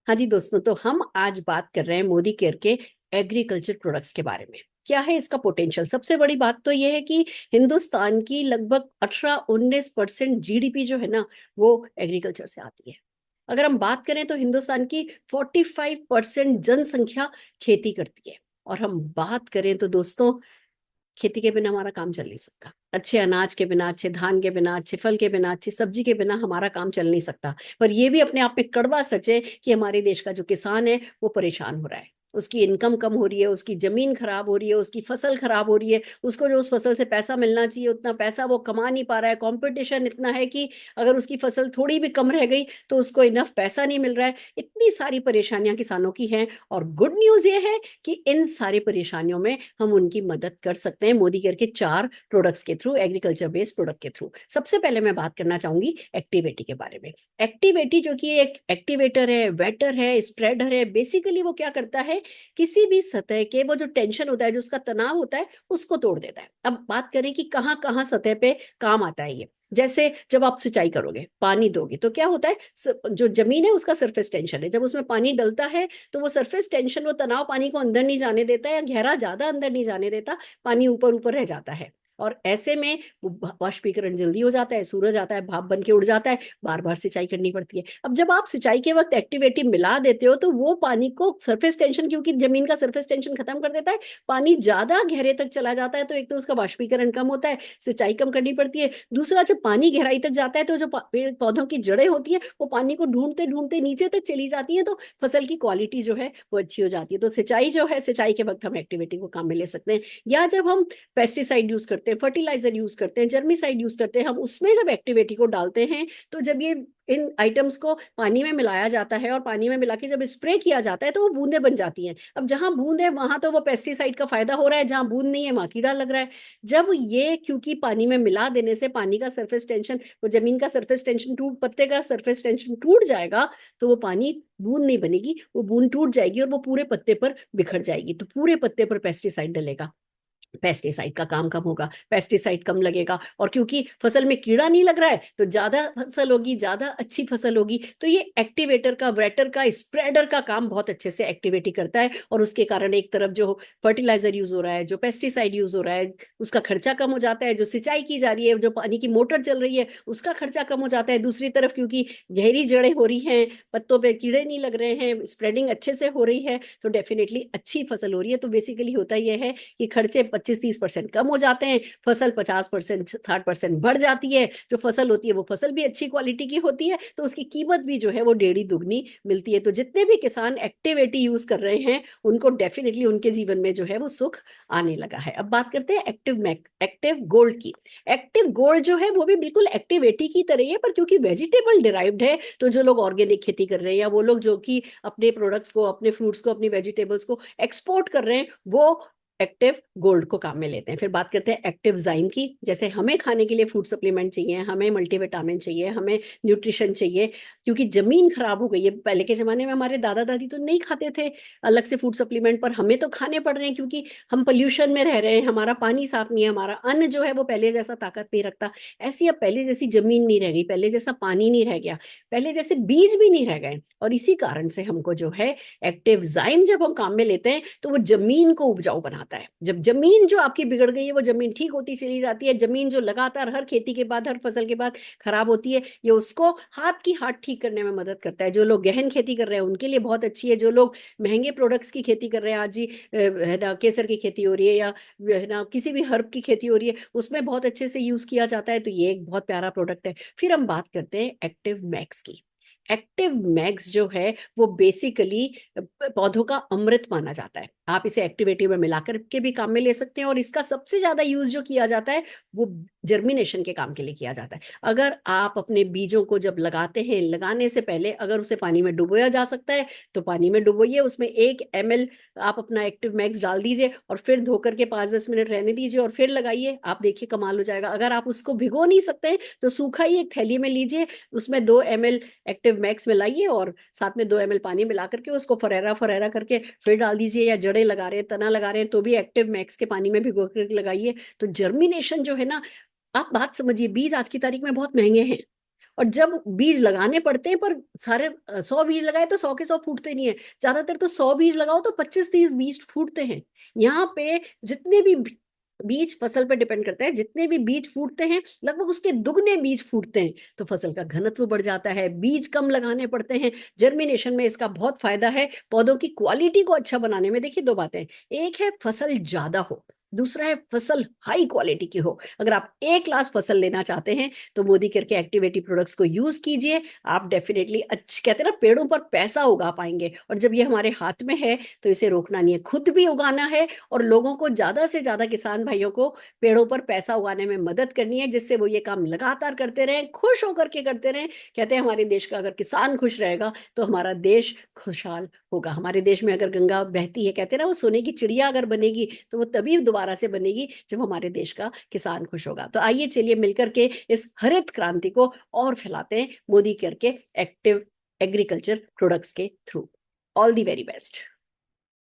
हाँ जी दोस्तों, तो हम आज बात कर रहे हैं मोदी केयर के एग्रीकल्चर प्रोडक्ट्स के बारे में। क्या है इसका पोटेंशियल? सबसे बड़ी बात तो ये है कि हिंदुस्तान की लगभग 18-19% जीडीपी जो है ना, वो एग्रीकल्चर से आती है। अगर हम बात करें तो हिंदुस्तान की 45% जनसंख्या खेती करती है। और हम बात करें तो दोस्तों, खेती के बिना हमारा काम चल नहीं सकता। अच्छे अनाज के बिना, अच्छे धान के बिना, अच्छे फल के बिना, अच्छी सब्जी के बिना हमारा काम चल नहीं सकता। पर ये भी अपने आप में कड़वा सच है कि हमारे देश का जो किसान है वो परेशान हो रहा है। उसकी इनकम कम हो रही है, उसकी जमीन खराब हो रही है, उसकी फसल खराब हो रही है। उसको जो उस फसल से पैसा मिलना चाहिए उतना पैसा वो कमा नहीं पा रहा है। कंपटीशन इतना है कि अगर उसकी फसल थोड़ी भी कम रह गई तो उसको इनफ पैसा नहीं मिल रहा है। इतनी सारी परेशानियां किसानों की हैं। और गुड न्यूज ये है कि इन सारी परेशानियों में हम उनकी मदद कर सकते हैं मोदी केयर के 4 प्रोडक्ट्स के थ्रू, एग्रीकल्चर बेस्ड प्रोडक्ट के थ्रू। सबसे पहले मैं बात करना चाहूंगी एक्टिवेटी के बारे में। एक्टिवेटी जो कि एक एक्टिवेटर है, वेटर है, स्प्रेडर है। बेसिकली वो क्या करता है, किसी भी सतह के वो जो टेंशन होता है, जो उसका तनाव होता है, उसको तोड़ देता है। अब बात करें कि कहाँ कहाँ सतह पे काम आता है ये। जैसे जब आप सिंचाई करोगे, पानी दोगे, तो क्या होता है, जो जमीन है उसका सरफेस टेंशन है, जब उसमें पानी डलता है तो वो सरफेस टेंशन, वो तनाव पानी को अंदर नहीं जाने देता है, या गहरा ज्यादा अंदर नहीं जाने देता। पानी ऊपर ऊपर रह जाता है। और ऐसे में वाष्पीकरण जल्दी हो जाता है, सूरज आता है, भाप बन के उड़ जाता है, बार बार सिंचाई करनी पड़ती है। अब जब आप सिंचाई के वक्त एक्टिवेटी मिला देते हो तो वो पानी को सरफेस टेंशन, क्योंकि जमीन का सरफेस टेंशन खत्म कर देता है, पानी ज्यादा गहरे तक चला जाता है। तो एक तो उसका वाष्पीकरण कम होता है, सिंचाई कम करनी पड़ती है। दूसरा, जब पानी गहराई तक जाता है तो जो पेड़ पौधों की जड़ें होती है वो पानी को ढूंढते ढूंढते नीचे तक चली जाती है, तो फसल की क्वालिटी जो है वो अच्छी हो जाती है। तो सिंचाई जो है, सिंचाई के वक्त हम एक्टिविटी को काम में ले सकते हैं। या जब हम पेस्टिसाइड यूज करते हैं, फर्टिलाइजर यूज करते हैं, जर्मिसाइड यूज करते हैं, हम उसमें जब एक्टिविटी को डालते हैं, तो जब ये इन आइटम्स को पानी में मिलाया जाता है और पानी में मिला के जब स्प्रे किया जाता है तो वो बूंदे बन जाती हैं। अब जहां बूंद है वहां तो वो पेस्टिसाइड का फायदा हो रहा है, जहां बूंद नहीं है वहां कीड़ा लग रहा है। जब ये, क्योंकि पानी में मिला देने से पानी का सरफेस टेंशन, वो जमीन का सरफेस टेंशन टूट, पत्ते का सरफेस टेंशन टूट जाएगा, तो वो पानी बूंद नहीं बनेगी, वो बूंद टूट जाएगी और वो पूरे पत्ते पर बिखर जाएगी, तो पूरे पत्ते पर पेस्टिसाइड डलेगा। पेस्टिसाइड का काम कम होगा, पेस्टिसाइड कम लगेगा, और क्योंकि फसल में कीड़ा नहीं लग रहा है तो ज्यादा फसल होगी, ज्यादा अच्छी फसल होगी। तो ये एक्टिवेटर का, वेटर का, स्प्रेडर का काम बहुत अच्छे से एक्टिवेटी करता है। और उसके कारण एक तरफ जो फर्टिलाइजर यूज हो रहा है, जो पेस्टिसाइड यूज हो रहा है, उसका खर्चा कम हो जाता है। जो सिंचाई की जा रही है, जो पानी की मोटर चल रही है, उसका खर्चा कम हो जाता है। दूसरी तरफ क्योंकि गहरी जड़ें हो रही हैं, पत्तों पे कीड़े नहीं लग रहे हैं, स्प्रेडिंग अच्छे से हो रही है, तो डेफिनेटली अच्छी फसल हो रही है। तो बेसिकली होता यह है कि खर्चे 25-30% कम हो जाते हैं, फसल 50%, 60% बढ़ जाती है। जो फसल होती है वो फसल भी अच्छी क्वालिटी की होती है, तो उसकी कीमत भी जो है वो डेढ़ी दुगनी मिलती है। तो जितने भी किसान एक्टिवेटी यूज कर रहे हैं उनको डेफिनेटली उनके जीवन में जो है वो सुख आने लगा है। अब बात करते हैं एक्टिव गोल्ड की। एक्टिव गोल्ड जो है वो भी बिल्कुल एक्टिवेटी की तरह है, पर क्योंकि वेजिटेबल डिराइव्ड है, तो जो लोग ऑर्गेनिक खेती कर रहे हैं, या वो लोग जो कि अपने प्रोडक्ट्स को, अपने फ्रूट्स को, अपनी वेजिटेबल्स को एक्सपोर्ट कर रहे हैं, वो एक्टिव गोल्ड को काम में लेते हैं। फिर बात करते हैं एक्टिव जाइम की। जैसे हमें खाने के लिए फूड सप्लीमेंट चाहिए, हमें मल्टीविटामिन चाहिए, हमें न्यूट्रिशन चाहिए, क्योंकि जमीन खराब हो गई है। पहले के जमाने में हमारे दादा दादी तो नहीं खाते थे अलग से फूड सप्लीमेंट, पर हमें तो खाने पड़ रहे हैं क्योंकि हम पोल्यूशन में रह रहे हैं, हमारा पानी साफ नहीं है, हमारा अन्न जो है वो पहले जैसा ताकत नहीं रखता। ऐसी अब पहले जैसी जमीन नहीं रह गई, पहले जैसा पानी नहीं रह गया, पहले जैसे बीज भी नहीं रह गए। और इसी कारण से हमको जो है एक्टिव जाइम जब हम काम में लेते हैं तो वो जमीन को उपजाऊ बनाता है। जब जमीन जो आपकी बिगड़ गई है वो जमीन ठीक होती चली जाती है। जमीन जो लगातार हर खेती के बाद, हर फसल के बाद खराब होती है, ये उसको हाथ ठीक करने में मदद करता है। जो लोग गहन खेती कर रहे हैं उनके लिए बहुत अच्छी है। जो लोग महंगे प्रोडक्ट्स की खेती कर रहे हैं, आज ही है ना, केसर की खेती हो रही है, या है ना किसी भी हर्ब की खेती हो रही है, उसमें बहुत अच्छे से यूज किया जाता है। तो ये एक बहुत प्यारा प्रोडक्ट है। फिर हम बात करते हैं एक्टिव मैक्स की। एक्टिव मैक्स जो है वो बेसिकली पौधों का अमृत माना जाता है। आप इसे एक्टिविटी में मिलाकर के भी काम में ले सकते हैं, और इसका सबसे ज्यादा यूज जो किया जाता है वो जर्मिनेशन के काम के लिए किया जाता है। अगर आप अपने बीजों को जब लगाते हैं, लगाने से पहले अगर उसे पानी में डुबोया जा सकता है तो पानी में डुबोइए, उसमें 1 ml आप अपना एक्टिव मैक्स डाल दीजिए और फिर धोकर के 5-10 मिनट रहने दीजिए और फिर लगाइए। आप देखिए कमाल हो जाएगा। अगर आप उसको भिगो नहीं सकते हैं तो सूखा ही एक थैली में लीजिए, उसमें 2 ml एक्टिव मैक्स मिलाइए और साथ में 2 ml पानी मिला करके उसको फरेरा फरेरा करके फिर डाल दीजिए। या जड़ें लगा रहे हैं, तना लगा रहे हैं, तो भी एक्टिव मैक्स के पानी में भिगो कर लगाइए। तो जर्मिनेशन जो है ना, आप बात समझिए, बीज आज की तारीख में बहुत महंगे हैं, और जब बीज लगाने पड़ते हैं, पर सारे 100 बीज लगाए तो 100 के 100 फूटते नहीं है, ज्यादातर तो 100 बीज लगाओ तो 25-30 बीज फूटते हैं। यहाँ पे जितने भी बीज, फसल पर डिपेंड करता है, जितने भी बीज फूटते हैं लगभग उसके दुगने बीज फूटते हैं, तो फसल का घनत्व बढ़ जाता है। बीज कम लगाने पड़ते हैं, जर्मिनेशन में इसका बहुत फायदा है। पौधों की क्वालिटी को अच्छा बनाने में देखिए दो बातें, एक है फसल ज्यादा हो, दूसरा है फसल हाई क्वालिटी की हो। अगर आप ए क्लास फसल लेना चाहते हैं तो मोदी केयर के एक्टिवेटी प्रोडक्ट्स को यूज कीजिए। आप डेफिनेटली अच्छे, कहते हैं ना, पेड़ों पर पैसा उगा पाएंगे। और जब ये हमारे हाथ में है तो इसे रोकना नहीं है, खुद भी उगाना है और लोगों को, ज्यादा से ज्यादा किसान भाइयों को पेड़ों पर पैसा उगाने में मदद करनी है, जिससे वो ये काम लगातार करते रहें, खुश होकर के करते रहें। कहते हैं हमारे देश का अगर किसान खुश रहेगा तो हमारा देश खुशहाल होगा। हमारे देश में अगर गंगा बहती है, कहते हैं ना, वो सोने की चिड़िया अगर बनेगी तो वो तभी दोबारा से बनेगी जब हमारे देश का किसान खुश होगा। तो आइए चलिए मिलकर के इस हरित क्रांति को और फैलाते हैं मोदी केयर के एक्टिव एग्रीकल्चर प्रोडक्ट्स के through. All the very best.